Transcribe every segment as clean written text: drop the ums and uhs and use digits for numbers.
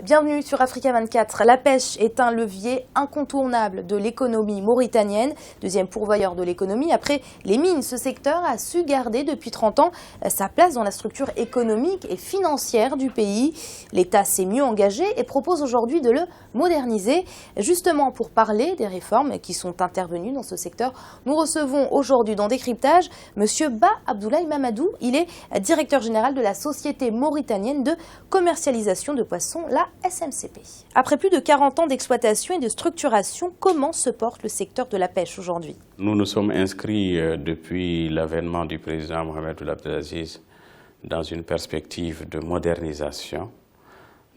Bienvenue sur Africa 24. La pêche est un levier incontournable de l'économie mauritanienne, deuxième pourvoyeur de l'économie. Après les mines, ce secteur a su garder depuis 30 ans sa place dans la structure économique et financière du pays. L'État s'est mieux engagé et propose aujourd'hui de le moderniser. Justement, pour parler des réformes qui sont intervenues dans ce secteur, nous recevons aujourd'hui dans Décryptage Monsieur Ba Abdoulaye Mamadou. Il est directeur général de la Société mauritanienne de commercialisation de poissons, la SMCP. Après plus de 40 ans d'exploitation et de structuration, comment se porte le secteur de la pêche aujourd'hui? Nous nous sommes inscrits depuis l'avènement du président Mohamed Ould Abdelaziz dans une perspective de modernisation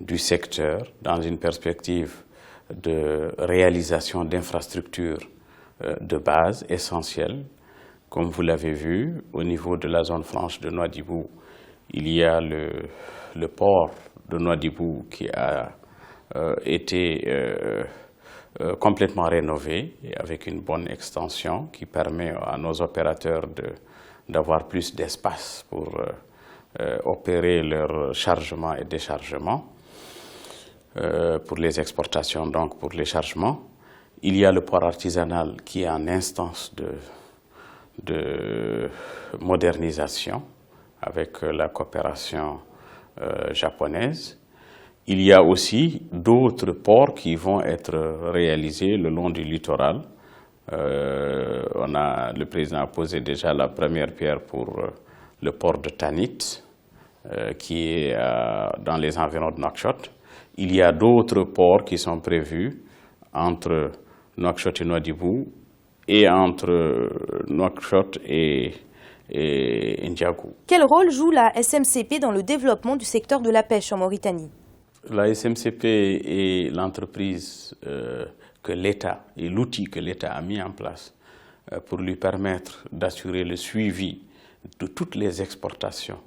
du secteur, dans une perspective de réalisation d'infrastructures de base essentielles. Comme vous l'avez vu, au niveau de la zone franche de Nouadhibou, il y a le port de Nouadhibou qui a été complètement rénové avec une bonne extension qui permet à nos opérateurs d'avoir plus d'espace pour opérer leur chargement et déchargement, pour les exportations, donc pour les chargements. Il y a le port artisanal qui est en instance de modernisation avec la coopération japonaise. Il y a aussi d'autres ports qui vont être réalisés le long du littoral. Le président a posé déjà la première pierre pour le port de Tanit, qui est dans les environs de Nouakchott. Il y a d'autres ports qui sont prévus entre Nouakchott et Nouadhibou et entre Nouakchott et Ndiagou. Quel rôle joue la SMCP dans le développement du secteur de la pêche en Mauritanie? La SMCP est l'entreprise que l'État et l'outil que l'État a mis en place pour lui permettre d'assurer le suivi de toutes les exportations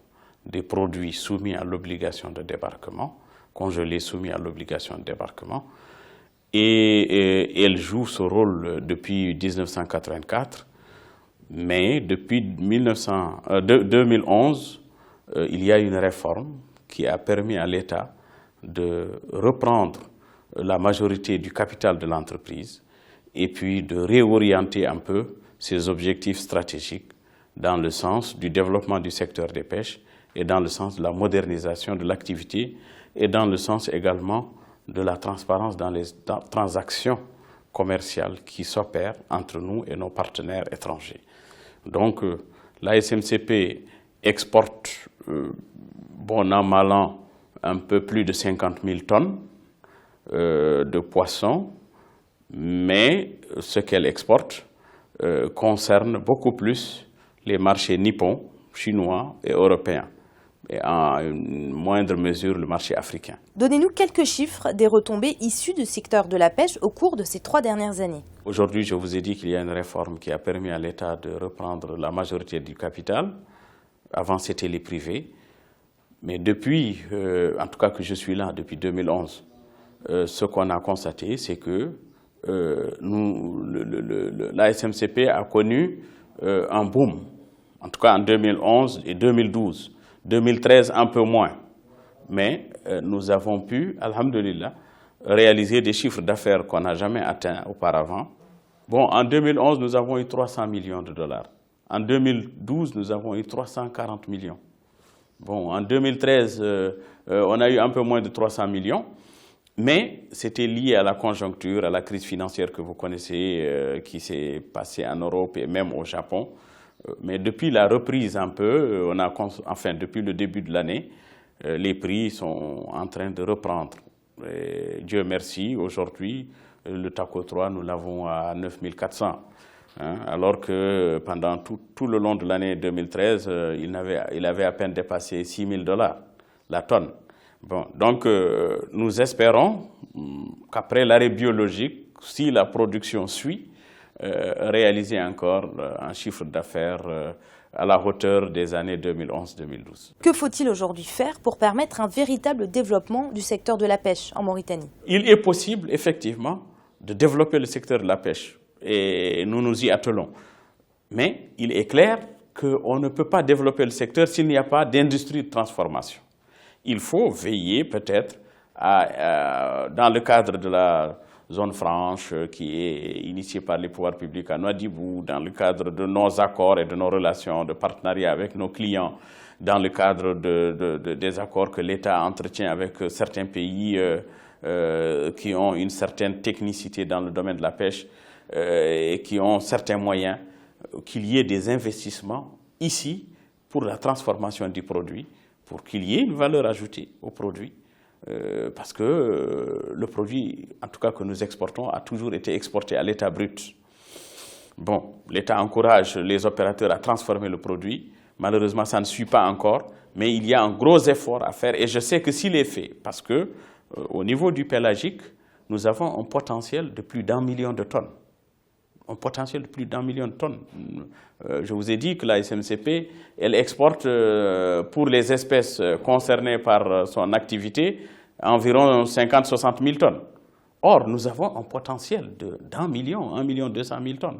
des produits soumis à l'obligation de débarquement, congelés soumis à l'obligation de débarquement. Et elle joue ce rôle depuis 1984. Mais depuis 2011, il y a une réforme qui a permis à l'État de reprendre la majorité du capital de l'entreprise et puis de réorienter un peu ses objectifs stratégiques dans le sens du développement du secteur des pêches et dans le sens de la modernisation de l'activité et dans le sens également de la transparence dans les transactions commerciales qui s'opèrent entre nous et nos partenaires étrangers. Donc, la SMCP exporte, bon an, mal an, un peu plus de 50 000 tonnes de poissons, mais ce qu'elle exporte concerne beaucoup plus les marchés nippons, chinois et européens, et en une moindre mesure le marché africain. Donnez-nous quelques chiffres des retombées issues du secteur de la pêche au cours de ces 3 dernières années. Aujourd'hui, je vous ai dit qu'il y a une réforme qui a permis à l'État de reprendre la majorité du capital. Avant, c'était les privés. Mais depuis, en tout cas que je suis là, depuis 2011, ce qu'on a constaté, c'est que la SMCP a connu un boom, en tout cas en 2011 et 2012. 2013, un peu moins. Mais nous avons pu, alhamdoulilah, réaliser des chiffres d'affaires qu'on n'a jamais atteints auparavant. Bon, en 2011, nous avons eu 300 millions de dollars. En 2012, nous avons eu 340 millions. Bon, en 2013, on a eu un peu moins de 300 millions. Mais c'était lié à la conjoncture, à la crise financière que vous connaissez, qui s'est passée en Europe et même au Japon. Mais depuis la reprise un peu, depuis le début de l'année, les prix sont en train de reprendre. Et Dieu merci, aujourd'hui, le TACO 3, nous l'avons à 9400. Alors que pendant tout le long de l'année 2013, il avait à peine dépassé $6 000 la tonne. Bon, donc, nous espérons qu'après l'arrêt biologique, si la production suit, réaliser encore un chiffre d'affaires à la hauteur des années 2011-2012. Que faut-il aujourd'hui faire pour permettre un véritable développement du secteur de la pêche en Mauritanie? Il est possible, effectivement, de développer le secteur de la pêche et nous nous y attelons. Mais il est clair qu'on ne peut pas développer le secteur s'il n'y a pas d'industrie de transformation. Il faut veiller peut-être dans le cadre de la zone franche qui est initiée par les pouvoirs publics à Nouadhibou, dans le cadre de nos accords et de nos relations de partenariat avec nos clients, dans le cadre des accords que l'État entretient avec certains pays qui ont une certaine technicité dans le domaine de la pêche et qui ont certains moyens, qu'il y ait des investissements ici pour la transformation du produit, pour qu'il y ait une valeur ajoutée au produit. Parce que le produit, en tout cas que nous exportons, a toujours été exporté à l'état brut. Bon, l'État encourage les opérateurs à transformer le produit. Malheureusement, ça ne suit pas encore, mais il y a un gros effort à faire et je sais que s'il est fait, parce que au niveau du pélagique, nous avons un potentiel de plus d'1 million de tonnes. Un potentiel de plus d'1 million de tonnes. Je vous ai dit que la SMCP, elle exporte pour les espèces concernées par son activité environ 50-60 000 tonnes. Or, nous avons un potentiel d'1 million, 1 200 000 tonnes.